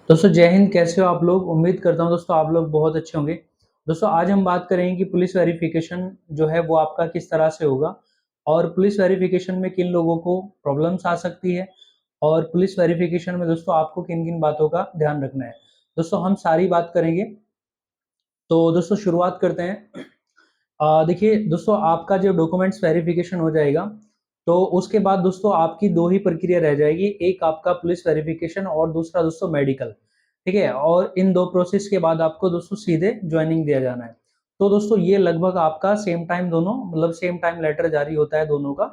दोस्तों जय हिंद। कैसे हो आप लोग? उम्मीद करता हूँ दोस्तों आप लोग बहुत अच्छे होंगे। दोस्तों आज हम बात करेंगे कि पुलिस वेरिफिकेशन जो है वो आपका किस तरह से होगा और पुलिस वेरिफिकेशन में किन लोगों को प्रॉब्लम्स आ सकती है और पुलिस वेरिफिकेशन में दोस्तों आपको किन किन बातों का ध्यान रखना है। दोस्तों हम सारी बात करेंगे। तो दोस्तों शुरुआत करते हैं। देखिए दोस्तों, आपका जो डॉक्यूमेंट्स वेरिफिकेशन हो जाएगा तो उसके बाद दोस्तों आपकी दो ही प्रक्रिया रह जाएगी, एक आपका पुलिस वेरिफिकेशन और दूसरा दोस्तों मेडिकल। ठीक है, और इन दो प्रोसेस के बाद आपको दोस्तों सीधे ज्वाइनिंग दिया जाना है। तो दोस्तों ये लगभग आपका सेम टाइम, दोनों मतलब सेम टाइम लेटर जारी होता है दोनों का,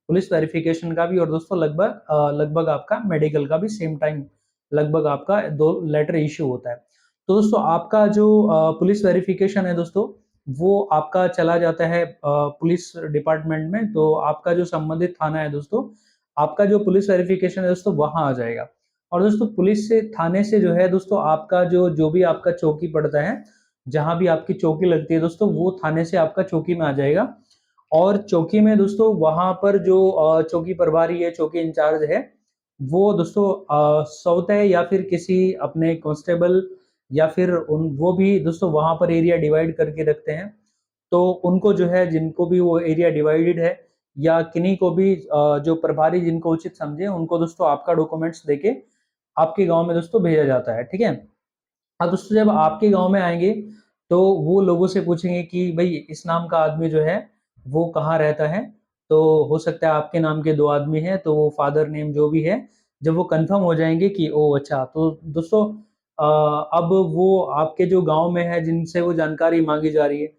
पुलिस वेरिफिकेशन का भी और दोस्तों लगभग आपका मेडिकल का भी सेम टाइम लगभग आपका दो लेटर इश्यू होता है। तो दोस्तों आपका जो पुलिस वेरिफिकेशन है दोस्तों, वो आपका चला जाता है पुलिस डिपार्टमेंट में। तो आपका जो संबंधित थाना है दोस्तों, आपका जो पुलिस वेरिफिकेशन है दोस्तों वहां आ जाएगा। और दोस्तों पुलिस से थाने से जो है दोस्तों आपका जो जो भी आपका चौकी पड़ता है, जहां भी आपकी चौकी लगती है दोस्तों, वो थाने से आपका चौकी में आ जाएगा। और चौकी में दोस्तों वहां पर जो चौकी प्रभारी है, चौकी इंचार्ज है, वो दोस्तों सौते या फिर किसी अपने कांस्टेबल या फिर उन वो भी दोस्तों वहां पर एरिया डिवाइड करके रखते हैं। तो उनको जो है, जिनको भी वो एरिया डिवाइडेड है या किन्हीं को भी जो प्रभारी जिनको उचित समझे, उनको दोस्तों आपका डॉक्यूमेंट्स देके आपके गांव में दोस्तों भेजा जाता है। ठीक है। अब दोस्तों जब आपके गांव में आएंगे तो वो लोगों से पूछेंगे कि भाई इस नाम का आदमी जो है वो कहाँ रहता है। तो हो सकता है आपके नाम के दो आदमी हैं, तो वो फादर नेम जो भी है, जब वो कंफर्म हो जाएंगे कि ओ अच्छा, तो दोस्तों अब वो आपके जो गांव में है जिनसे वो जानकारी मांगी जा रही है,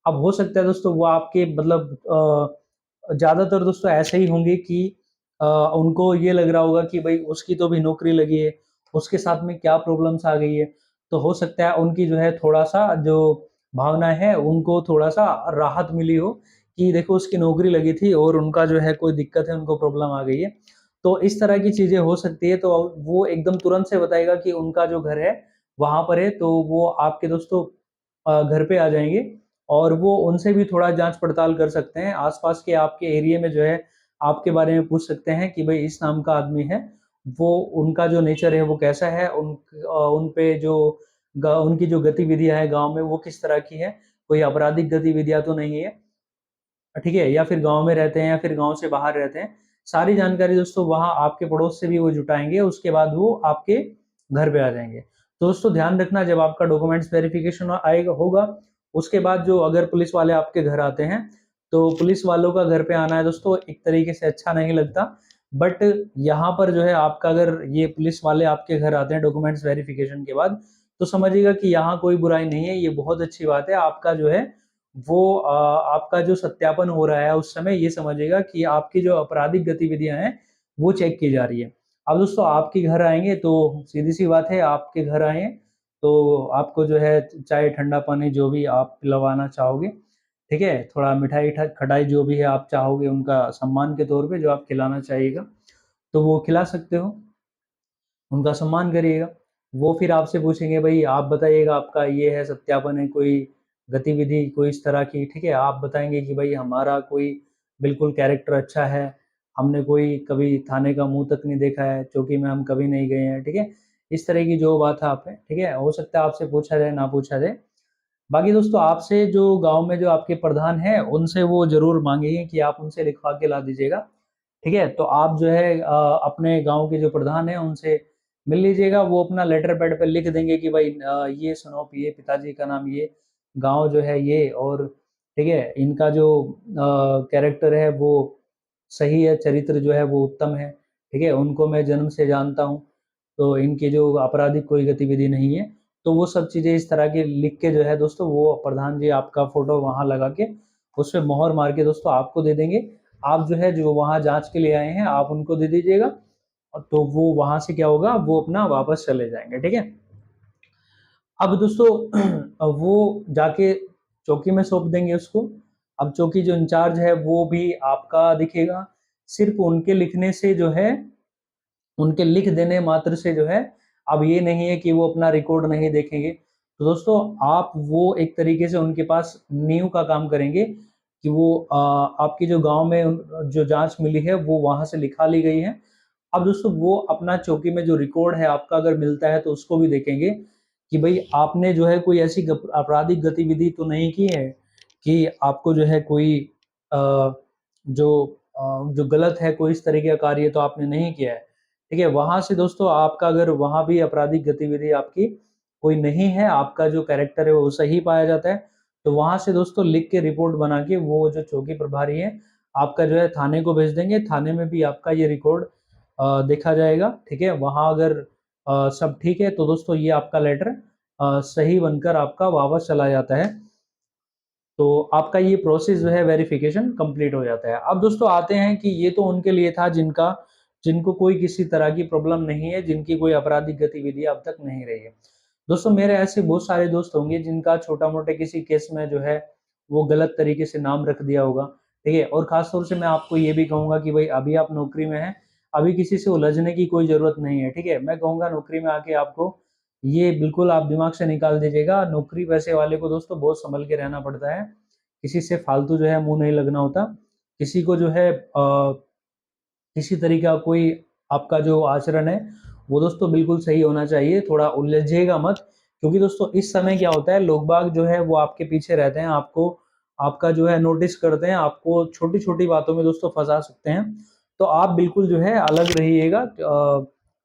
अब हो सकता है दोस्तों वो आपके मतलब ज्यादातर दोस्तों ऐसे ही होंगे कि उनको ये लग रहा होगा कि भाई उसकी तो भी नौकरी लगी है, उसके साथ में क्या प्रॉब्लम्स आ गई है। तो हो सकता है उनकी जो है थोड़ा सा जो भावना है, उनको थोड़ा सा राहत मिली हो कि देखो उसकी नौकरी लगी थी और उनका जो है कोई दिक्कत है, उनको प्रॉब्लम आ गई है। तो इस तरह की चीजें हो सकती है। तो वो एकदम तुरंत से बताएगा कि उनका जो घर है वहां पर है। तो वो आपके दोस्तों घर पे आ जाएंगे और वो उनसे भी थोड़ा जांच पड़ताल कर सकते हैं, आसपास के आपके एरिया में जो है आपके बारे में पूछ सकते हैं कि भाई इस नाम का आदमी है, वो उनका जो नेचर है वो कैसा है, उन पे जो उनकी जो गतिविधियां है गांव में वो किस तरह की है, कोई आपराधिक गतिविधियां तो नहीं है, ठीक है, या फिर गांव में रहते हैं या फिर गांव से बाहर रहते हैं। सारी जानकारी दोस्तों वहां आपके पड़ोस से भी वो जुटाएंगे, उसके बाद वो आपके घर पे आ जाएंगे। तो दोस्तों ध्यान रखना, जब आपका डॉक्यूमेंट्स वेरिफिकेशन आएगा होगा, उसके बाद जो अगर पुलिस वाले आपके घर आते हैं, तो पुलिस वालों का घर पे आना है दोस्तों एक तरीके से अच्छा नहीं लगता। बट यहाँ पर जो है आपका, अगर ये पुलिस वाले आपके घर आते हैं डॉक्यूमेंट्स वेरिफिकेशन के बाद, तो समझिएगा कि यहाँ कोई बुराई नहीं है, ये बहुत अच्छी बात है। आपका जो है वो आपका जो सत्यापन हो रहा है उस समय, ये समझिएगा कि आपकी जो आपराधिक गतिविधियां हैं वो चेक की जा रही है। अब दोस्तों आपके घर आएंगे तो सीधी सी बात है, आपके घर आए तो आपको जो है चाय ठंडा पानी जो भी आप पिलवाना चाहोगे, ठीक है, थोड़ा मिठाई खटाई जो भी है आप चाहोगे, उनका सम्मान के तौर पे जो आप खिलाना चाहिएगा तो वो खिला सकते हो, उनका सम्मान करिएगा। वो फिर आपसे पूछेंगे भाई आप बताइएगा आपका ये है सत्यापन है कोई गतिविधि कोई इस तरह की, ठीक है, आप बताएंगे कि भाई हमारा कोई बिल्कुल कैरेक्टर अच्छा है, हमने कोई कभी थाने का मुंह तक नहीं देखा है, चौकी में हम कभी नहीं गए हैं, ठीक है। इस तरह की जो बात है आप है, ठीक है, हो सकता है आपसे पूछा जाए ना पूछा जाए। बाकी दोस्तों आपसे जो गांव में जो आपके प्रधान हैं उनसे वो जरूर मांगेंगे कि आप उनसे लिखवा के ला दीजिएगा। ठीक है, तो आप जो है अपने गांव के जो प्रधान हैं उनसे मिल लीजिएगा, वो अपना लेटर पैड पे लिख देंगे कि भाई ये सुनो, ये पिताजी का नाम ये, गांव जो है ये, और ठीक है इनका जो कैरेक्टर है वो सही है, चरित्र जो है वो उत्तम है, ठीक है, उनको मैं जन्म से जानता हूँ, तो इनकी जो आपराधिक कोई गतिविधि नहीं है। तो वो सब चीजें इस तरह के लिख के जो है दोस्तों, वो प्रधान जी आपका फोटो वहां लगा के उस पे मोहर मार के दोस्तों आपको दे देंगे। आप जो है जो वहां जांच के लिए आए हैं आप उनको दे दीजिएगा, और तो वो वहां से क्या होगा, वो अपना वापस चले जाएंगे। ठीक है। अब दोस्तों वो जाके चौकी में सौंप देंगे उसको। अब चौकी जो इंचार्ज है वो भी आपका दिखेगा, सिर्फ उनके लिखने से जो है, उनके लिख देने मात्र से जो है, अब ये नहीं है कि वो अपना रिकॉर्ड नहीं देखेंगे। तो दोस्तों आप वो एक तरीके से उनके पास नींव का काम करेंगे कि वो आपकी जो गांव में जो जांच मिली है वो वहां से लिखा ली गई है। अब दोस्तों वो अपना चौकी में जो रिकॉर्ड है आपका अगर मिलता है तो उसको भी देखेंगे कि भाई आपने जो है कोई ऐसी आपराधिक गतिविधि तो नहीं की है कि आपको जो है कोई जो जो गलत है, कोई इस तरीके का कार्य तो आपने नहीं किया है। ठीक है, वहां से दोस्तों आपका अगर वहां भी आपराधिक गतिविधि आपकी कोई नहीं है, आपका जो कैरेक्टर है वो सही पाया जाता है, तो वहां से दोस्तों लिख के रिपोर्ट बना के वो जो चौकी प्रभारी है आपका जो है थाने को भेज देंगे। थाने में भी आपका ये रिकॉर्ड देखा जाएगा। ठीक है, वहां अगर सब ठीक है तो दोस्तों ये आपका लेटर सही बनकर आपका वापस चला जाता है। तो आपका ये प्रोसेस जो है वेरिफिकेशन कंप्लीट हो जाता है। अब दोस्तों आते हैं कि ये तो उनके लिए था जिनको कोई किसी तरह की प्रॉब्लम नहीं है, जिनकी कोई आपराधिक गतिविधि अब तक नहीं रही है। दोस्तों मेरे ऐसे बहुत सारे दोस्त होंगे जिनका छोटा मोटे किसी केस में जो है वो गलत तरीके से नाम रख दिया होगा। ठीक है, और खास तौर से मैं आपको ये भी कहूंगा कि भाई अभी आप नौकरी में हैं, अभी किसी से उलझने की कोई जरूरत नहीं है। ठीक है, मैं कहूंगा नौकरी में आके आपको ये बिल्कुल आप दिमाग से निकाल दीजिएगा। नौकरी पैसे वाले को दोस्तों बहुत संभल के रहना पड़ता है, किसी से फालतू जो है मुंह नहीं लगना होता। किसी को जो है किसी तरीके का कोई आपका जो आचरण है वो दोस्तों बिल्कुल सही होना चाहिए, थोड़ा उलझिएगा मत। क्योंकि दोस्तों इस समय क्या होता है, लोग बाग जो है वो आपके पीछे रहते हैं, आपको आपका जो है नोटिस करते हैं, आपको छोटी छोटी बातों में दोस्तों फंसा सकते हैं। तो आप बिल्कुल जो है अलग रहिएगा।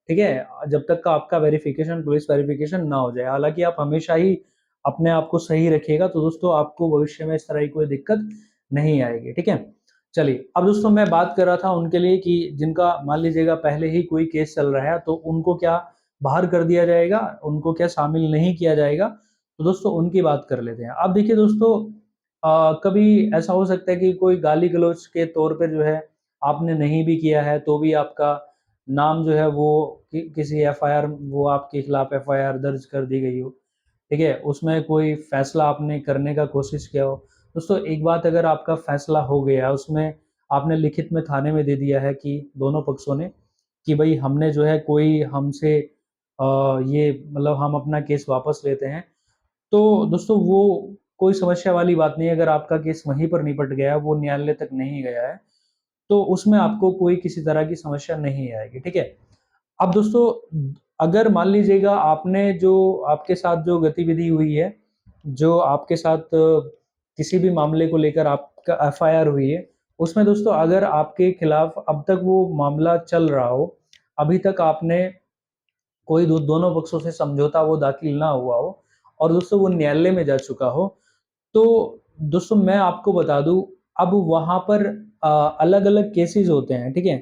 ठीक है, जब तक का आपका वेरिफिकेशन, पुलिस वेरिफिकेशन ना हो जाए। हालांकि आप हमेशा ही अपने आप को सही रखिएगा तो दोस्तों आपको भविष्य में इस तरह की कोई दिक्कत नहीं आएगी। ठीक है, चलिए अब दोस्तों मैं बात कर रहा था उनके लिए कि जिनका मान लीजिएगा पहले ही कोई केस चल रहा है तो उनको क्या बाहर कर दिया जाएगा, उनको क्या शामिल नहीं किया जाएगा। तो दोस्तों उनकी बात कर लेते हैं। अब देखिए दोस्तों कभी ऐसा हो सकता है कि कोई गाली गलौज के तौर पे जो है आपने नहीं भी किया है तो भी आपका नाम जो है वो किसी एफआईआर, वो आपके खिलाफ एफआईआर दर्ज कर दी गई हो। ठीक है, उसमें कोई फैसला आपने करने का कोशिश किया हो। दोस्तों एक बात, अगर आपका फैसला हो गया, उसमें आपने लिखित में थाने में दे दिया है कि दोनों पक्षों ने कि भाई हमने जो है कोई हमसे ये मतलब हम अपना केस वापस लेते हैं, तो दोस्तों वो कोई समस्या वाली बात नहीं है। अगर आपका केस वहीं पर निपट गया है, वो न्यायालय तक नहीं गया है, तो उसमें आपको कोई किसी तरह की समस्या नहीं आएगी। ठीक है, अब दोस्तों अगर मान लीजिएगा आपने जो आपके साथ जो गतिविधि हुई है, जो आपके साथ किसी भी मामले को लेकर आपका एफआईआर हुई है, उसमें दोस्तों अगर आपके खिलाफ अब तक वो मामला चल रहा हो, अभी तक आपने कोई दोनों पक्षों से समझौता वो दाखिल ना हुआ हो और दोस्तों वो न्यायालय में जा चुका हो, तो दोस्तों मैं आपको बता दूं, अब वहां पर अलग अलग केसेस होते हैं। ठीक है,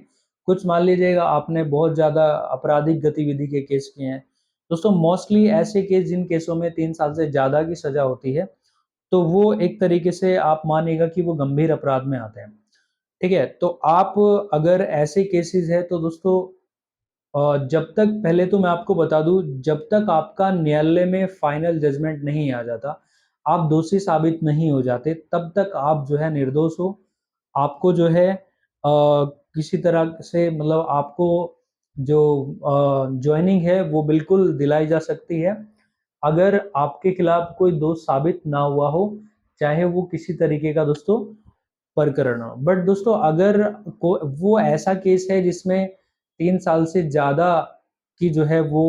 कुछ मान लीजिएगा आपने बहुत ज्यादा आपराधिक गतिविधि के केस किए हैं। दोस्तों मोस्टली ऐसे केस जिन केसों में 3 साल से ज्यादा की सजा होती है, तो वो एक तरीके से आप मानिएगा कि वो गंभीर अपराध में आते हैं। ठीक है, तो आप अगर ऐसे केसेस है तो दोस्तों जब तक, पहले तो मैं आपको बता दूं, जब तक आपका न्यायालय में फाइनल जजमेंट नहीं आ जाता, आप दोषी साबित नहीं हो जाते, तब तक आप जो है निर्दोष हो। आपको जो है किसी तरह से मतलब आपको जो ज्वाइनिंग है वो बिल्कुल दिलाई जा सकती है, अगर आपके खिलाफ कोई दोष साबित ना हुआ हो, चाहे वो किसी तरीके का दोस्तों प्रकरण हो। बट दोस्तों अगर वो ऐसा केस है जिसमें 3 साल से ज्यादा की जो है वो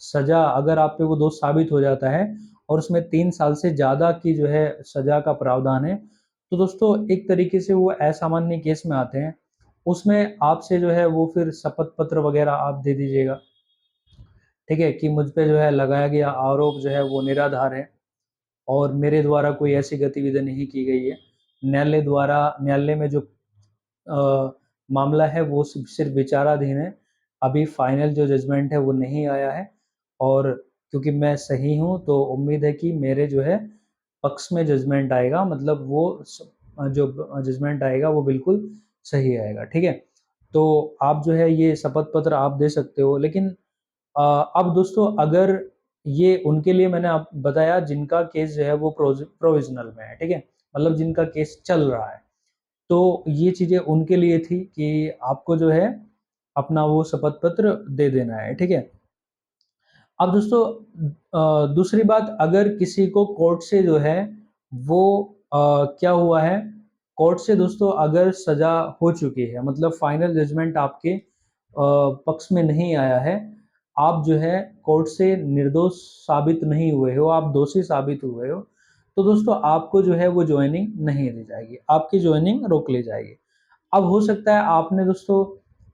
सजा, अगर आप पे वो दोष साबित हो जाता है और उसमें 3 साल से ज्यादा की जो है सजा का प्रावधान है, तो दोस्तों एक तरीके से वो असामान्य केस में आते हैं। उसमें आपसे जो है वो फिर शपथ पत्र वगैरह आप दे दीजिएगा। ठीक है, कि मुझ पे जो है लगाया गया आरोप जो है वो निराधार है और मेरे द्वारा कोई ऐसी गतिविधि नहीं की गई है। न्यायालय में जो मामला है वो सिर्फ विचाराधीन है। अभी फाइनल जो जजमेंट है वो नहीं आया है और क्योंकि मैं सही हूँ तो उम्मीद है कि मेरे जो है पक्ष में जजमेंट आएगा, मतलब वो जो जजमेंट आएगा वो बिल्कुल सही आएगा। ठीक है, तो आप जो है ये शपथ पत्र आप दे सकते हो। लेकिन अब दोस्तों अगर ये उनके लिए मैंने आप बताया जिनका केस जो है वो प्रोविजनल में है। ठीक है, मतलब जिनका केस चल रहा है, तो ये चीजें उनके लिए थी कि आपको जो है अपना वो शपथ पत्र दे देना है। ठीक है, अब दोस्तों दूसरी बात, अगर किसी को कोर्ट से जो है वो क्या हुआ है, कोर्ट से दोस्तों अगर सजा हो चुकी है, मतलब फाइनल जजमेंट आपके पक्ष में नहीं आया है, आप जो है कोर्ट से निर्दोष साबित नहीं हुए हो, आप दोषी साबित हुए हो, तो दोस्तों आपको जो है वो जॉइनिंग नहीं दी जाएगी, आपकी जॉइनिंग रोक ली जाएगी। अब हो सकता है आपने दोस्तों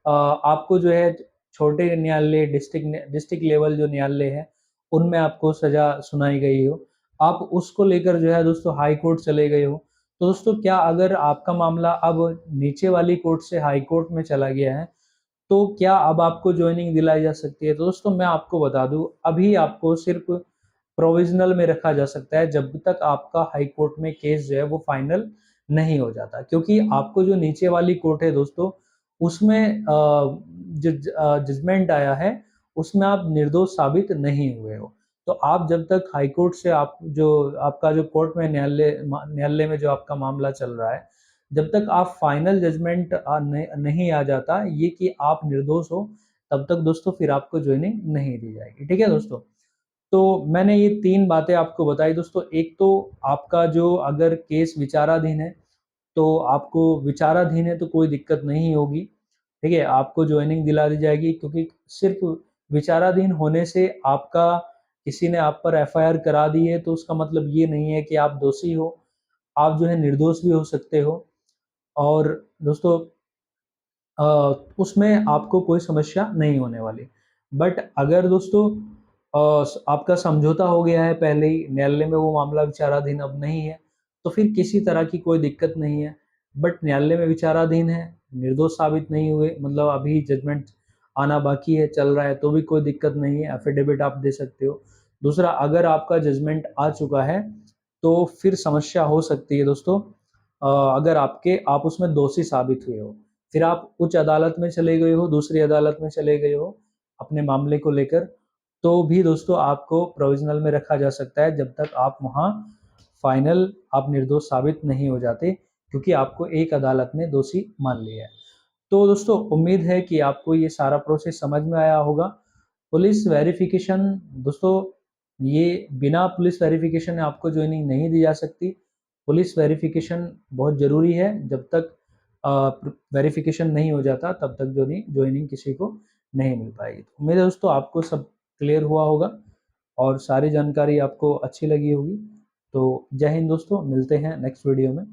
आपको जो है छोटे न्यायालय, डिस्ट्रिक्ट लेवल जो न्यायालय है, उनमें आपको सज़ा सुनाई गई हो। आप उसको लेकर जो है दोस्तों हाई कोर्ट चले गए हो। तो दोस्तों क्या अगर आपका मामला अब नीचे वाली कोर्ट से हाई कोर्ट में चला गया है, तो क्या अब आपको जॉइनिंग दिलाई जा सकती है? तो दोस्तों मैं आपको बता दूँ, अभी आपको सिर्फ़ प्रोविज़नल में रखा जा सकता है जब तक आपका हाई कोर्ट में केस जो है वो फाइनल नहीं हो जाता। क्योंकि आपको जो नीचे वाली कोर्ट है दोस्तों, उसमें जजमेंट आया है, उसमें आप निर्दोष साबित नहीं हुए हो। तो आप जब तक हाई कोर्ट से आप जो आपका जो कोर्ट में न्यायालय में जो आपका मामला चल रहा है, जब तक आप फाइनल जजमेंट नहीं आ जाता ये कि आप निर्दोष हो, तब तक दोस्तों फिर आपको जॉइनिंग नहीं दी जाएगी। ठीक है दोस्तों? तो मैंने ये 3 बातें आपको बताई दोस्तों। एक तो आपका जो अगर केस विचाराधीन है, तो आपको विचाराधीन है तो कोई दिक्कत नहीं होगी, ठीक है? आपको जॉइनिंग दिला दी जाएगी क्योंकि सिर्फ़ विचाराधीन होने से आपका किसी ने आप पर एफआईआर करा दी है तो उसका मतलब ये नहीं है कि आप दोषी हो, आप जो है निर्दोष भी हो सकते हो। और दोस्तों अ, उसमें आपको कोई समस्या नहीं होने वाली। बट अगर दोस्तों आपका समझौता हो गया है पहले ही, न्यायालय में वो मामला विचाराधीन अब नहीं है, तो फिर किसी तरह की कोई दिक्कत नहीं है। बट न्यायालय में विचाराधीन है, निर्दोष साबित नहीं हुए, मतलब अभी जजमेंट आना बाकी है, चल रहा है, तो भी कोई दिक्कत नहीं है, एफ़िडेविट आप दे सकते हो। दूसरा, अगर आपका जजमेंट आ चुका है, तो फिर समस्या हो सकती है दोस्तों अगर आप उसमें दोषी साबित हुए हो। फिर आप उच्च अदालत में चले गए हो, दूसरी अदालत में चले गए हो अपने मामले को लेकर, तो भी दोस्तों आपको प्रोविज़नल में रखा जा सकता है जब तक आप वहाँ फाइनल आप निर्दोष साबित नहीं हो जाते, क्योंकि आपको एक अदालत ने दोषी मान लिया है। तो दोस्तों उम्मीद है कि आपको ये सारा प्रोसेस समझ में आया होगा। पुलिस वेरिफ़िकेशन दोस्तों ये बिना पुलिस वेरिफ़िकेशन आपको जॉइनिंग नहीं दी जा सकती। पुलिस वेरिफ़िकेशन बहुत ज़रूरी है, जब तक वेरिफ़िकेशन नहीं हो जाता तब तक जॉइनिंग किसी को नहीं मिल पाएगी। तो उम्मीद है दोस्तों आपको सब क्लियर हुआ होगा और सारी जानकारी आपको अच्छी लगी होगी। तो जय हिंद दोस्तों, मिलते हैं नेक्स्ट वीडियो में।